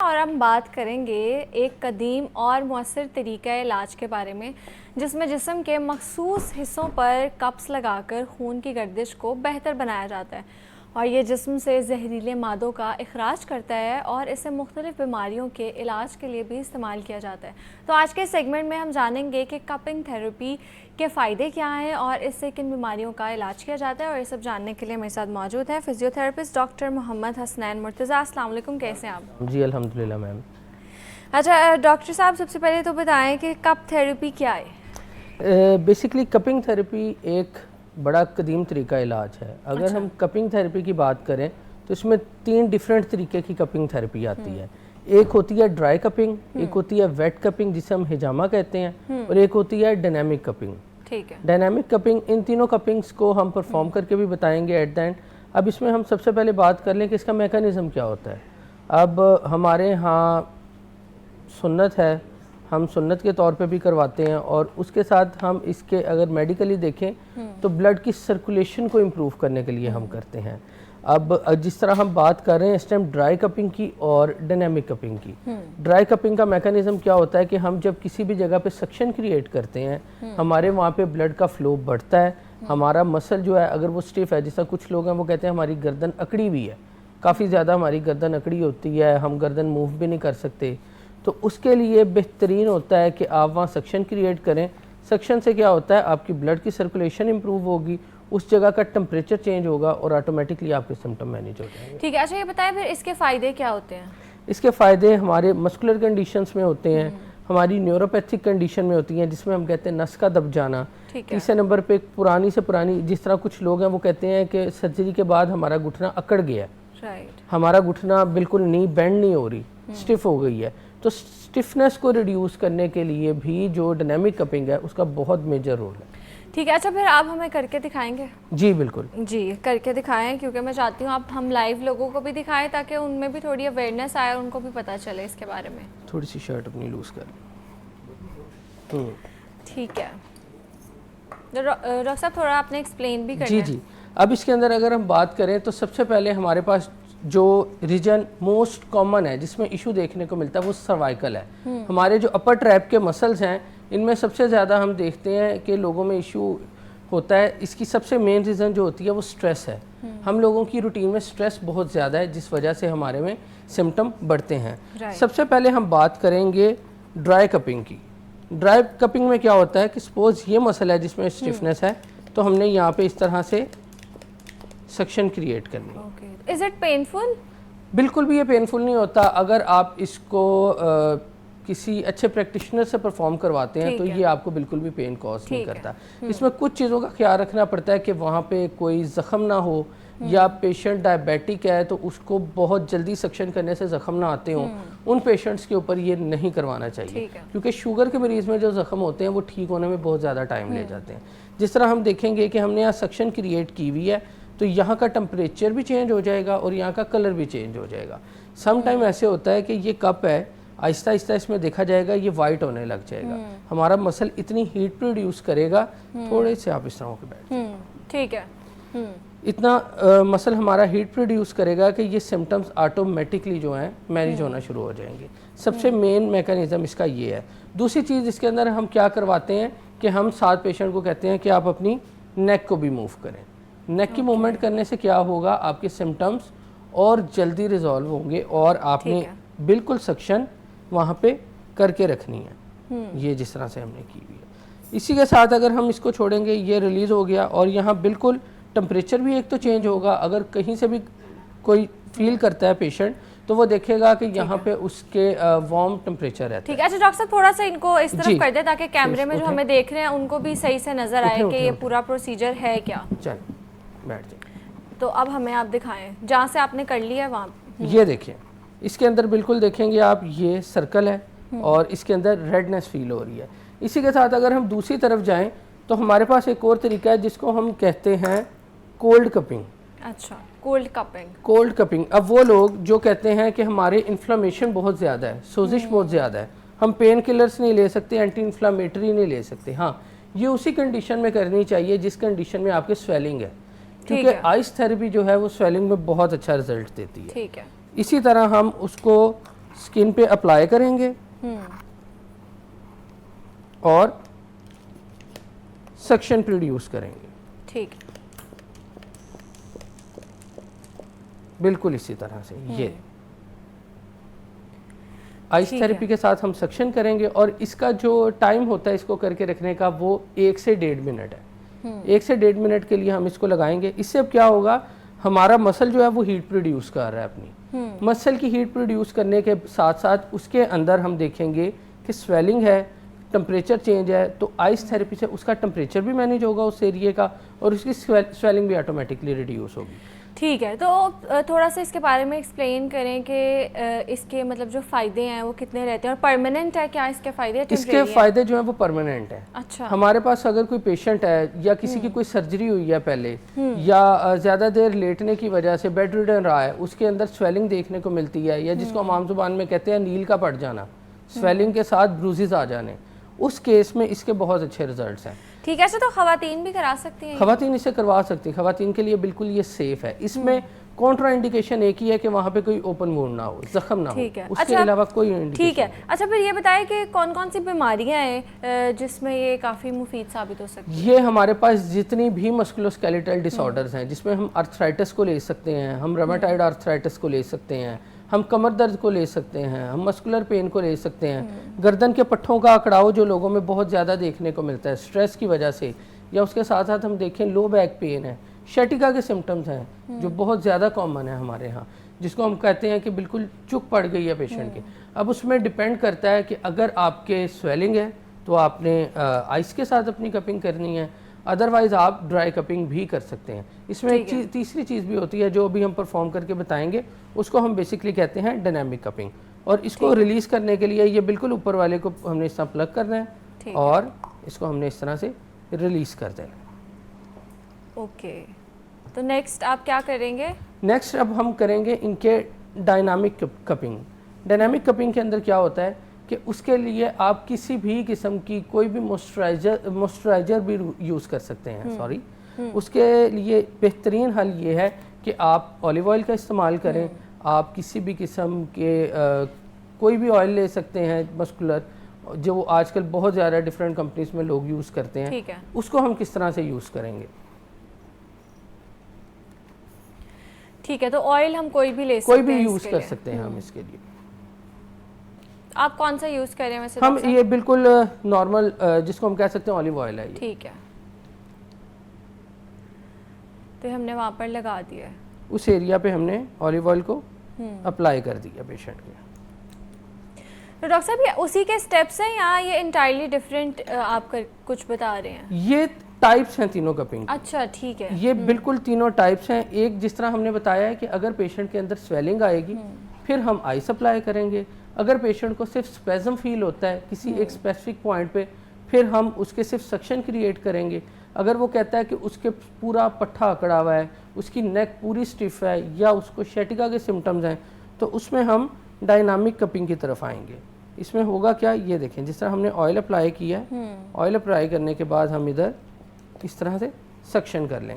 और हम बात करेंगे एक कदीम और मुअस्सर तरीका इलाज के बारे में, जिसमें जिस्म के मखसूस हिस्सों पर कप्स लगाकर खून की गर्दिश को बेहतर बनाया जाता है और ये जिस्म से जहरीले मादों का इखराज करता है और इसे मुख्तलिफ बीमारियों के इलाज के लिए भी इस्तेमाल किया जाता है। तो आज के सेगमेंट में हम जानेंगे कि कपिंग थेरेपी के फ़ायदे क्या हैं और इससे किन बीमारियों का इलाज किया जाता है। और ये सब जानने के लिए मेरे साथ मौजूद है फिजियोथेरेपिस्ट डॉक्टर मोहम्मद हसनैन मुर्तज़ा। अस्सलाम वालेकुम, कैसे हैं आप? जी अल्हम्दुलिल्लाह मैम। अच्छा डॉक्टर साहब, सबसे पहले तो बताएं कि कप थेरेपी क्या है? बेसिकली कपिंग थेरेपी एक बड़ा कदीम तरीका इलाज है। अगर हम कपिंग थेरेपी की बात करें तो इसमें 3 डिफरेंट तरीके की कपिंग थेरेपी आती है। एक होती है ड्राई कपिंग, एक होती है वेट कपिंग जिसे हम हिजामा कहते हैं, और एक होती है डायनामिक कपिंग। ठीक है। डायनामिक कपिंग, इन तीनों कपिंग्स को हम परफॉर्म करके भी बताएंगे एट द एंड। अब इसमें हम सबसे पहले बात कर लें कि इसका मैकेनिज़्म क्या होता है। अब हमारे यहाँ सुन्नत है, हम सुन्नत के तौर पे भी करवाते हैं, और उसके साथ हम इसके अगर मेडिकली देखें तो ब्लड की सर्कुलेशन को इम्प्रूव करने के लिए हम करते हैं। अब जिस तरह हम बात कर रहे हैं इस टाइम ड्राई कपिंग की और डायनामिक कपिंग की। ड्राई कपिंग का मैकेनिज्म क्या होता है कि हम जब किसी भी जगह पे सक्शन क्रिएट करते हैं, हमारे वहाँ पे ब्लड का फ्लो बढ़ता है, हमारा मसल जो है अगर वो स्टिफ है, जैसा कुछ लोग हैं वो कहते हैं हमारी गर्दन अकड़ी हुई है, काफ़ी ज़्यादा हमारी गर्दन अकड़ी होती है, हम गर्दन मूव भी नहीं कर सकते, तो उसके लिए बेहतरीन होता है कि आप वहाँ सक्शन क्रिएट करें। सक्शन से क्या होता है, आपकी ब्लड की सर्कुलेशन इंप्रूव होगी, उस जगह का टेम्परेचर चेंज होगा और ऑटोमेटिकली आपके सिम्टम मैनेज हो जाएंगे। ठीक है। अच्छा ये बताएं फिर इसके फ़ायदे क्या होते हैं? इसके फ़ायदे हमारे मस्कुलर कंडीशंस में होते हैं, हमारी न्यूरोपैथिक कंडीशन में होती हैं जिसमें हम कहते हैं नस का दब जाना। तीसरे नंबर पे पुरानी से पुरानी, जिस तरह कुछ लोग हैं वो कहते हैं कि सर्जरी के बाद हमारा घुटना अकड़ गया है, राइट, हमारा घुटना बिल्कुल नी बेंड नहीं हो रही, स्टिफ हो गई है, तो स्टिफनेस को रिड्यूस करने के लिए भी जो डायनामिक कपिंग है उसका बहुत मेजर रोल है। ठीक है। अच्छा फिर आप हमें करके दिखाएंगे? जी बिल्कुल जी, करके दिखाएं, क्योंकि मैं चाहती हूँ आप हम लाइव लोगों को भी दिखाएं ताकि उनमें भी थोड़ी अवेयरनेस आए और उनको भी पता चले इसके बारे में। थोड़ी सी शर्ट अपनी लूज कर। ठीक है। डॉक्टर साहब थोड़ा आपने एक्सप्लेन भी करना जी है। जी। अब इसके अंदर अगर हम बात करें तो सबसे पहले हमारे पास जो रीजन मोस्ट कॉमन है जिसमें इशू देखने को मिलता है वो सर्वाइकल है। हमारे जो अपर ट्रैप के मसल्स हैं इनमें सबसे ज़्यादा हम देखते हैं कि लोगों में इशू होता है। इसकी सबसे मेन रीज़न जो होती है वो स्ट्रेस है। हम लोगों की रूटीन में स्ट्रेस बहुत ज़्यादा है जिस वजह से हमारे में सिम्टम बढ़ते हैं। सबसे पहले हम बात करेंगे ड्राई कपिंग की। ड्राई कपिंग में क्या होता है कि सपोज ये मसल है जिसमें स्टिफनेस है, तो हमने यहाँ पे इस तरह से सक्शन क्रिएट करनी है। Is it painful? बिल्कुल भी ये पेनफुल नहीं होता। अगर आप इसको किसी अच्छे प्रैक्टिशनर से परफॉर्म करवाते हैं तो ये आपको बिल्कुल भी पेन कॉज नहीं करता। इसमें कुछ चीज़ों का ख्याल रखना पड़ता है कि वहाँ पे कोई ज़ख़म ना हो, या पेशेंट डायबिटिक है तो उसको बहुत जल्दी सक्शन करने से ज़ख़म ना आते हों, उन पेशेंट्स के ऊपर ये नहीं करवाना चाहिए, क्योंकि शुगर के मरीज़ में जो ज़ख़म होते हैं वो ठीक होने में बहुत ज़्यादा टाइम ले जाते हैं। जिस तरह हम देखेंगे कि हमने यहाँ सक्शन क्रिएट की हुई है तो यहाँ का टेम्परेचर भी चेंज हो जाएगा और यहाँ का कलर भी चेंज हो जाएगा। सम टाइम ऐसे होता है कि ये कप है, आहिस्ता आहिस्ता इसमें देखा जाएगा ये वाइट होने लग जाएगा। हमारा मसल इतनी हीट प्रोड्यूस करेगा, थोड़े से आप इस तरह होकर बैठ, ठीक है, इतना मसल हमारा हीट प्रोड्यूस करेगा कि ये सिम्टम्स ऑटोमेटिकली जो हैं मैनेज होना शुरू हो जाएंगे। सबसे मेन मैकेनिज्म इसका ये है। दूसरी चीज़ इसके अंदर हम क्या करवाते हैं कि हम साथ पेशेंट को कहते हैं कि आप अपनी नेक को भी मूव करें। नेक की मूवमेंट करने से क्या होगा, आपके सिम्टम्स और जल्दी रिजॉल्व होंगे और आपने बिल्कुल सक्शन वहाँ पे करके रखनी है, ये जिस तरह से हमने की हुई है। इसी के साथ अगर हम इसको छोड़ेंगे, ये रिलीज़ हो गया और यहाँ बिल्कुल टेम्परेचर भी एक तो चेंज होगा। अगर कहीं से भी कोई फील करता है पेशेंट तो वो देखेगा कि यहाँ पे उसके वार्म टेम्परेचर है। ठीक है। अच्छा डॉक्टर साहब थोड़ा सा इनको इस तरफ कर दे ताकि कैमरे में जो हमें देख रहे हैं उनको भी सही से नजर आए कि ये पूरा प्रोसीजर है क्या। चल बैठ जाए। तो अब हमें आप दिखाएं जहाँ से आपने कर लिया है वहाँ। ये देखिए, इसके अंदर बिल्कुल देखेंगे आप, ये सर्कल है और इसके अंदर रेडनेस फील हो रही है। इसी के साथ अगर हम दूसरी तरफ जाएं तो हमारे पास एक और तरीका है जिसको हम कहते हैं कोल्ड कपिंग। अच्छा, कोल्ड कपिंग। कोल्ड कपिंग, अब वो लोग जो कहते हैं कि हमारे इन्फ्लामेशन बहुत ज़्यादा है, सोजिश बहुत ज़्यादा है, हम पेन किलर्स नहीं ले सकते, एंटी इन्फ्लामेटरी नहीं ले सकते। हाँ, ये उसी कंडीशन में करनी चाहिए जिस कंडीशन में आपके स्वेलिंग है, क्योंकि आइस थेरेपी जो है वो स्वेलिंग में बहुत अच्छा रिजल्ट देती है। ठीक है। इसी तरह हम उसको स्किन पे अप्लाई करेंगे और सक्शन प्रोड्यूस करेंगे। ठीक, बिल्कुल इसी तरह से ये आइस थेरेपी के साथ हम सक्शन करेंगे और इसका जो टाइम होता है इसको करके रखने का वो 1 से 1.5 मिनट है। 1 से 1.5 मिनट के लिए हम इसको लगाएंगे। इससे अब क्या होगा, हमारा मसल जो है वो हीट प्रोड्यूस कर रहा है अपनी। मसल की हीट प्रोड्यूस करने के साथ साथ उसके अंदर हम देखेंगे कि स्वेलिंग है, टेम्परेचर चेंज है, तो आइस थेरेपी से उसका टेम्परेचर भी मैनेज होगा उस एरिया का और उसकी स्वेलिंग भी ऑटोमेटिकली रिड्यूस होगी। ठीक है, तो थोड़ा सा इसके बारे में एक्सप्लेन करें कि इसके मतलब जो फ़ायदे हैं वो कितने रहते हैं और परमानेंट है क्या इसके फ़ायदे? इसके फ़ायदे जो हैं वो परमानेंट है। अच्छा, हमारे पास अगर कोई पेशेंट है या किसी की कोई सर्जरी हुई है पहले या ज़्यादा देर लेटने की वजह से बेड रिडन रहा है, उसके अंदर स्वेलिंग देखने को मिलती है या जिसको हम आम जुबान में कहते हैं नील का पड़ जाना, स्वेलिंग के साथ ब्रूजेस आ जाने, उस केस में इसके बहुत अच्छे रिजल्ट्स हैं। ठीक है, ऐसे तो खवातीन भी करा सकती हैं? खवातीन इसे करवा सकती हैं, खवातीन के लिए बिल्कुल ये सेफ है। इसमें कॉन्ट्रा इंडिकेशन एक ही है कि वहाँ पे कोई ओपन वुंड ना हो, जख्म ना हो, उसके अलावा कोई इंडिकेशन। ठीक है, अच्छा फिर ये बताएं कि कौन कौन सी बीमारियां हैं जिसमें ये काफ़ी मुफीद साबित हो सकती है? ये हमारे पास जितनी भी मस्कुलोस्केलेटल डिसऑर्डर्स हैं, जिसमें हम आर्थराइटिस को ले सकते हैं, हम रोमेटॉइड आर्थराइटिस को ले सकते हैं, हम कमर दर्द को ले सकते हैं, हम मस्कुलर पेन को ले सकते हैं, गर्दन के पट्ठों का अकड़ाव जो लोगों में बहुत ज़्यादा देखने को मिलता है स्ट्रेस की वजह से, या उसके साथ साथ हम देखें लो बैक पेन है, शटिका के सिम्टम्स हैं जो बहुत ज़्यादा कॉमन है हमारे यहाँ, जिसको हम कहते हैं कि बिल्कुल चुक पड़ गई है पेशेंट की। अब उसमें डिपेंड करता है कि अगर आपके स्वेलिंग है तो आपने आइस के साथ अपनी कपिंग करनी है, अदरवाइज़ आप ड्राई कपिंग भी कर सकते हैं। इसमें एक तीसरी चीज़ भी होती है जो अभी हम परफॉर्म करके बताएंगे, उसको हम बेसिकली कहते हैं डायनामिक कपिंग। और इसको रिलीज़ करने के लिए ये बिल्कुल ऊपर वाले को हमने इस तरह प्लग करना है और इसको हमने इस तरह से रिलीज़ कर देना। ओके, तो नेक्स्ट आप क्या करेंगे? नेक्स्ट अब हम करेंगे इनके डायनामिक कपिंग। डायनामिक कपिंग के अंदर क्या होता है कि उसके लिए आप किसी भी किस्म की कोई भी मॉइस्चराइजर भी यूज़ कर सकते हैं। उसके लिए बेहतरीन हल ये है कि आप ऑलिव ऑयल का इस्तेमाल करें। आप किसी भी किस्म के कोई भी ऑयल ले सकते हैं मस्कुलर, जो आजकल बहुत ज़्यादा डिफरेंट कंपनीज में लोग यूज़ करते हैं। ठीक है, उसको हम किस तरह से यूज़ करेंगे? ठीक है, तो ऑयल हम कोई भी ले सकते हैं, कोई भी यूज़ कर सकते हैं हम इसके लिए। आप कौन सा यूज़ करें वैसे? हम ये बिल्कुल नॉर्मल जिसको हम कह सकते हैं ऑलिव ऑयल है ये। ठीक है, तो हमने वहाँ पर लगा दिया है, उस एरिया पे हमने ऑलिव ऑयल को अप्लाई कर दिया पेशेंट के। तो डॉक्टर साहब ये उसी के स्टेप्स हैं या ये इंटायरली डिफरेंट आप कुछ बता रहे हैं? ये टाइप्स हैं तीनों कपिंग। अच्छा, ठीक है, ये बिल्कुल तीनों टाइप्स हैं। एक जिस तरह हमने बताया है कि अगर पेशेंट के अंदर स्वेलिंग आएगी फिर हम आइस अप्लाई करेंगे। अगर पेशेंट को सिर्फ स्पेज़म फील होता है किसी एक स्पेसिफिक पॉइंट पे, फिर हम उसके सिर्फ सक्शन क्रिएट करेंगे। अगर वो कहता है कि उसके पूरा पट्ठा अकड़ा हुआ है, उसकी नेक पूरी स्टिफ है या उसको शटिका के सिम्टम्स हैं, तो उसमें हम डायनामिक कपिंग की तरफ आएंगे। इसमें होगा क्या, ये देखें, जिस तरह हमने ऑयल अप्लाई किया है, ऑयल अप्लाई करने के बाद हम इधर इस तरह से सक्शन कर लेंगे।